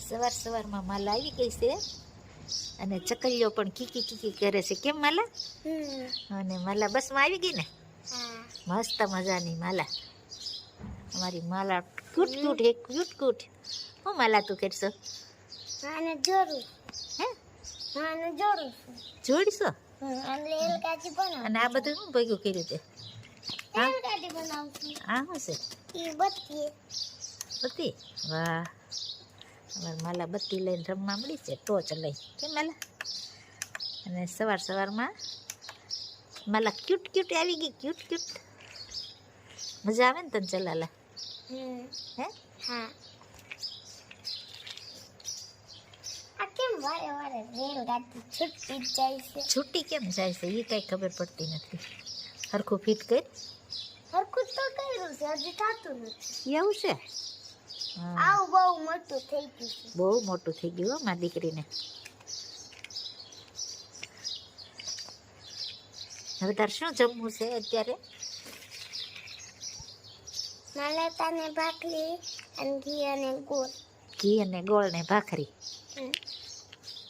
સવાર સવારમાં માલા આવી ગઈ છે અને ચકલીઓ પણ કીકી કીકી કરે છે. કેમ માલા? અને માલા બસમાં આવી ગઈ ને? મસ્ત મજાની માલા. અમારી માલા ક્યુટ ક્યુટ હે, ક્યુટ ક્યુટ. હું માલા તું કરશો? આને જોડું. હે? આને જોડું. જોડશો? અને રેલગાડી બનાવું. અને આ બધું હું ભેગું કર્યું તે? રેલગાડી બનાવું છું. આ શું છે? ઈ બત્તી. બત્તી? વાહ, અમારી માલા બત્તી લઈને રમવા મળી છે, ટોચ લઈ. કેમ માલા? અને સવાર સવારમાં માલા ક્યુટ ક્યુટ આવી ગઈ, ક્યુટ ક્યુટ. મજા આવે ને તને ચલાલા? હે? હા. આ કેમ વારે વારે રેલગાડી છૂટી જાય છે? છૂટી કેમ જાય છે એ કઈ ખબર પડતી નથી. હરખું ફિટ કર. હરખું તો કર્યું છે, હજી થતું નથી. એવું છે? આવું બહુ મોટું થઈ ગયું છે. બહુ મોટું થઈ ગયું હો મારી દીકરીને. હવે તારે શું જમવું છે અત્યારે? નાનતાને ભાખરી અને ઘી અને ગોળ. ઘી અને ગોળ ને ભાખરી.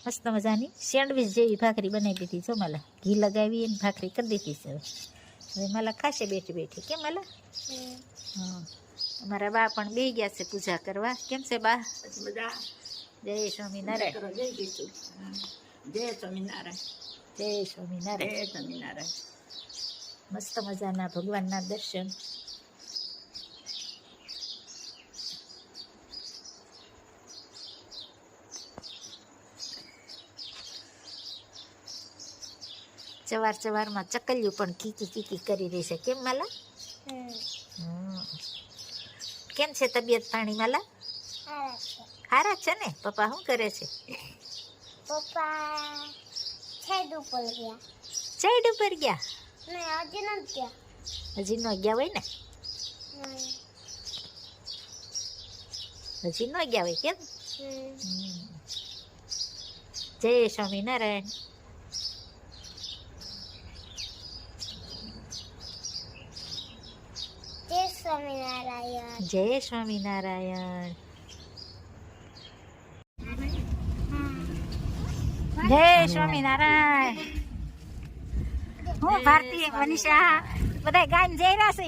મસ્ત મજાની સેન્ડવીચ જેવી ભાખરી બનાવી દીધી છો માલા. ઘી લગાવી અને ભાખરી કરી દીધી છે. હવે માલા ખાશે બેઠી બેઠી. કેમ માલા? હા, અમારા બા પણ બેસી ગયા છે પૂજા કરવા. કેમ છે બા? જય સ્વામિનારાયણ. જય સ્વામિનારાયણ. જય સ્વામિનારાયણ. જય સ્વામિનારાયણ. મસ્ત મજાના ભગવાનના દર્શન. સવાર સવારમાં ચકલિયું પણ કીકી કીકી કરી રહી છે. કેમ માલા? કેમ છે તબિયત પાણી માલા? સારા છે ને? પપ્પા શું કરે છે? પપ્પા છેડ ઉપર ગયા. સાઈડ ઉપર ગયા? નહીં, હજી નથી ગયા. હજી ન ગયા હોય ને? હજી ન ગયા હોય. કેમ? જય સ્વામિનારાયણ. જય સ્વામિનારાયણ. જય સ્વામિનારાયણ. જય સ્વામિનારાયણ. હું ભારતી મનીષા બધા ગાયન જઈ રહ્યા છે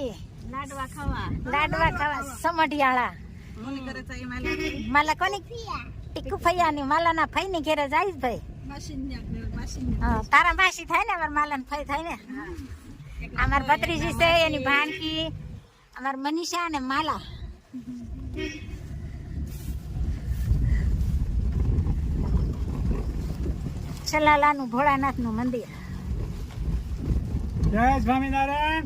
લાડવા ખાવા. લાડવા ખાવા. સમઢિયાળા મોની કરે છે એ માલા. માલા કોની? ટીકુ ફૈયાની. માલાના ફઈની ઘેરે જાય ભાઈ. હા, તારા માસી થાય ને? અમાર માલાના ફઈ થાય ને? અમાર ભત્રીજી છે એની ભાણકી. અમાર મનીષા અને માલા. છલાલાનું ભોળાનાથનું મંદિર. જય સ્વામિનારાયણ.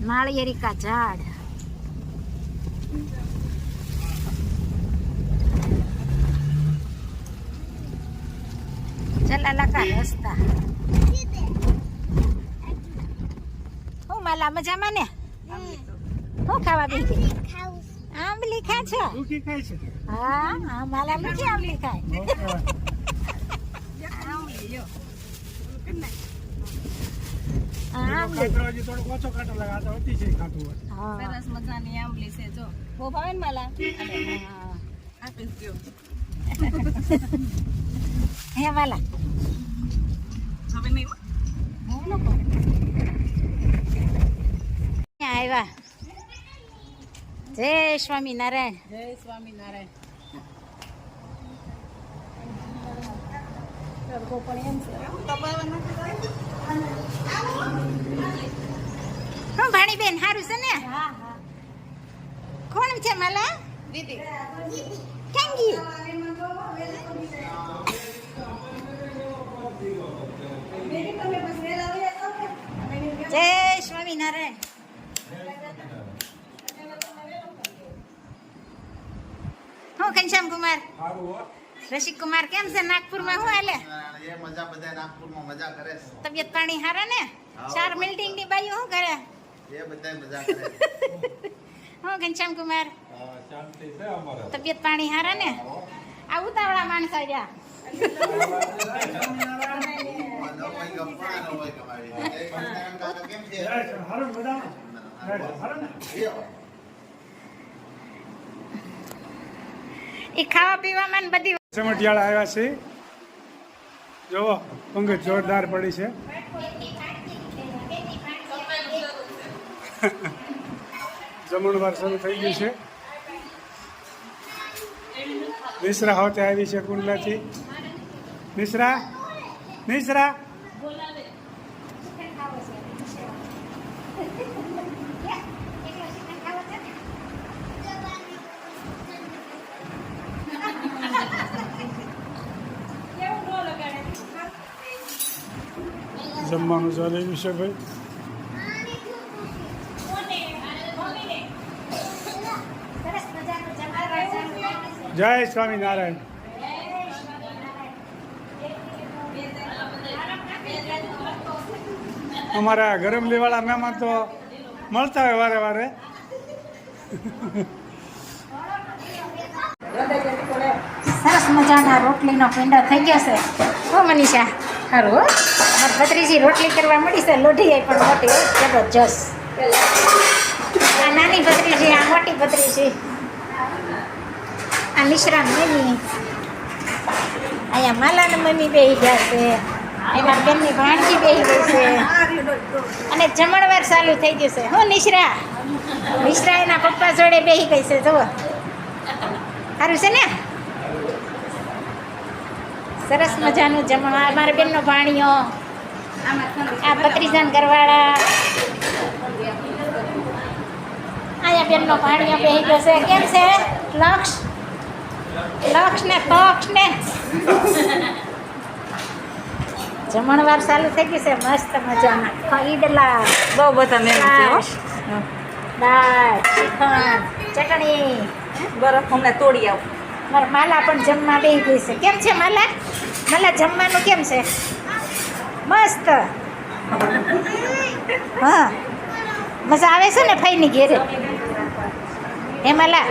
નાળિયેરિકા ઝાડ. ચલાલા કા રસ્તા. હું માલા મજામાં ને? હું ખાવા બેઠી? ખાવું આંબલી ખા છો? દુખી ખાય છે. હા, હા, માલા મીઠી આંબલી ખાય. આંબલી. થોડોક ઓછો કાંટો લાગે. આ તો અતિશય ખાતું હોય. હા. સરસ મજાની આંબલી છે જો. બહુ ભાવે ને માલા? હા. આપીશ જો. હે માલા. હવે નહીં. આવ્યા. જય સ્વામિનારાયણ. જય સ્વામિનારાયણ. હું ભાણીબેન સારું છે ને? કોણ છે માલા? દીદી. કાંગી. જય સ્વામિનારાયણ. હું ઘનશ્યામ કુમાર. રસિક કુમાર કેમ છે? નાગપુરમાં હું હાલે? એ મજા બધા નાગપુરમાં મજા કરે છે. તબિયત પાણી હારા ને? ચાર બિલ્ડિંગ ની બાજુ શું કરે? એ બધા મજા કરે છે. હું ઘનશ્યામ કુમાર. શાંતિ છે અમારે. તબિયત પાણી હારા ને? આ ઉતાવળા માણસ આવ્યા. કોઈ ગપ્પા ન હોય તમારી. જય સ્વામિનારાયણ કાકા કેમ છે? હારું બધામાં હારું ને લ્યો. એ ખાવા પીવામાં ને બધી સમટિયાળા આવ્યા છે જોવો પંગત જોરદાર પડી છે જમણવાર શરૂ થઈ ગયું છે નિશ્રા હોતે આવી છે કુંડલાથી નિશ્રા નિશ્રા જમવાનું ચાલે એવી છે ભાઈ જય સ્વામિનારાયણ અમારા ગરમલીવાળા મહેમાન તો મળતા હોય વારે વારે સરસ મજાના રોટલીનો પીંડો થઈ ગયો છે હો મનીષા સારું હો મારી ભત્રીજી રોટલી કરવા મળી છે લોઢી આવી પણ મોટી હો, જબરજસ્ત આ નાની ભત્રીજી આ મોટી ભત્રીજી આ નિશ્રા મમ્મી અહીંયા માલાના મમ્મી બેસી ગયા છે એમાં બેનની ભાણજી બેસી ગઈ છે અને જમણવાર ચાલુ થઈ ગયું છે હો નિશ્રા નિશ્રા એના પપ્પા જોડે બેસી ગઈ છે જુઓ સારું છે ને સરસ મજાનું જમવા અમારા બેનનો ભાણિયો આ ભત્રીજાન ઘરવાળા અહીંયા બેનનો ભાણિયો બેસી ગયો છે કેમ છે લક્ષ ને પક્ષ ને જમણવાર ચાલુ થઈ ગયું છે મસ્ત મજાના ઈડલા બહુ બધા મેળવું છે હો. દાળ શ્રીખંડ ચટણી બરફ હમણાં તોડી આવું. મારા માલા પણ જમવા બેસી ગઈ છે કેમ છે માલા માલા જમવાનું કેમ છે મસ્ત હા મજા આવે છે ને ફઈની ઘેરે હે માલા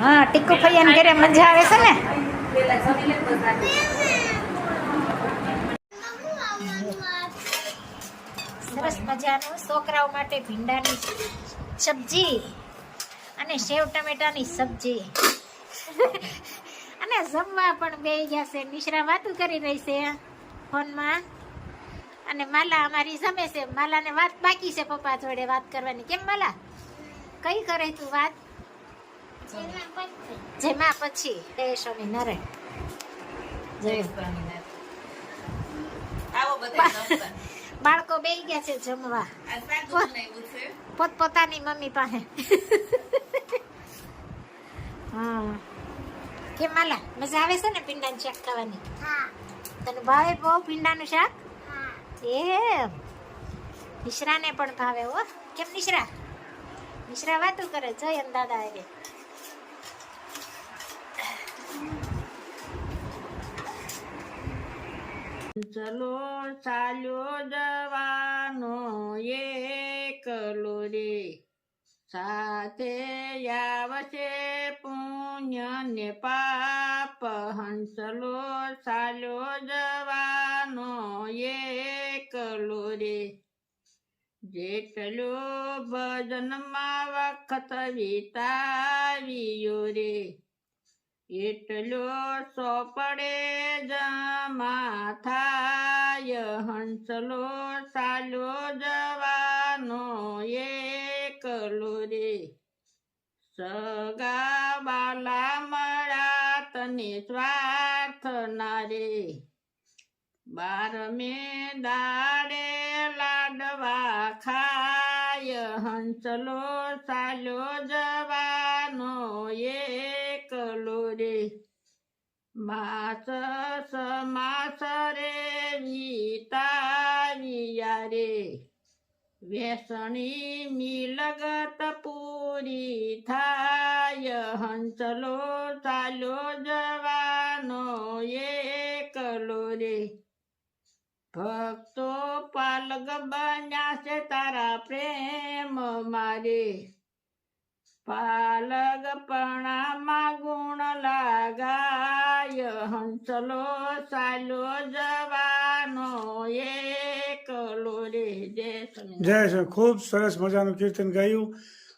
હા ટીકુ ફૈયાની ઘેરે મજા આવે છે ને સરસ મજાનું છોકરાઓ માટે ભીંડાની સબ્જી અને સેવ ટમેટાની સબ્જી અને જમવા પણ બેસી ગયા છે નિશ્રા વાતું કરી રહી છે ફોનમાં અને માલા અમારી જમે છે માલાને વાત બાકી છે પપ્પા જોડે વાત કરવાની કેમ માલા કઈ કરે તું વાત જેમાં પછી જય સ્વામિનારાયણ જય આવો બધા જમવા. બાળકો બેસી ગયા છે જમવા આ શાક બનાવ્યું છે. પોતપોતાની મમ્મી પાસે હા કેમ માલા મજા આવે છે ને ભીંડાનું શાક ખાવાની હા તને ભાવે બહુ ભીંડાનું શાક હા એમ નિશ્રાને પણ ભાવે હો કેમ નિશ્રા નિશ્રા વાતું કરે જય દાદા આવે ચલો ચાલ્યો જવાનો એકલો રે સાથે આવશે પુણ્ય ને પાપ હંસલો ચાલ્યો જવાનો એકલો રે જેટલો ભજનમાં વખત વિતાવ્યો રે એટલો સોપડે જમા થાય હંસલો ચાલો જવાનો એકલો રે સગા બાલા મળ્યા તને સ્વાર્થ ના રે 12મે દાડે લાડવા ખાય હંસલો ચાલો જવાનો એકલો રે માસ સમાસ રે વિતાવ્યા રે વેસણી મિલગત પૂરી થાય હંસલો ચાલો જવાનો એકલો રે ભક્તો પાલગ બન્યા છે તારા પ્રેમ મારે પાલગપણામાં ગુણ લાગાય હંસલો ચાલ્યો જવાનો એકલો રે જય સ્વામિનારાયણ. જય છે. ખૂબ સરસ મજાનું કીર્તન ગાયું.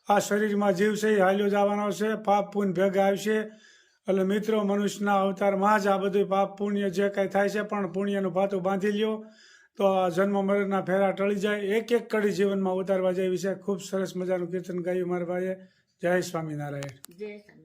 આ શરીરમાં જીવ છે એ હાલ્યો જવાનો છે, પાપ પુણ્ય ભેગા આવશે. એટલે મિત્રો, મનુષ્યના અવતારમાં જ આ બધું પાપ પુણ્ય જે કાંઈ થાય છે, પણ પુણ્યનું ભાતું બાંધી લ્યો તો આ જન્મ મરણના ફેરા ટળી જાય. એક એક કડી જીવનમાં ઉતારવા જેવી છે. ખૂબ સરસ મજાનું કીર્તન ગાયું મારા ભાઈએ. જય સ્વામિનારાયણ. જય સ્વામિનારાયણ.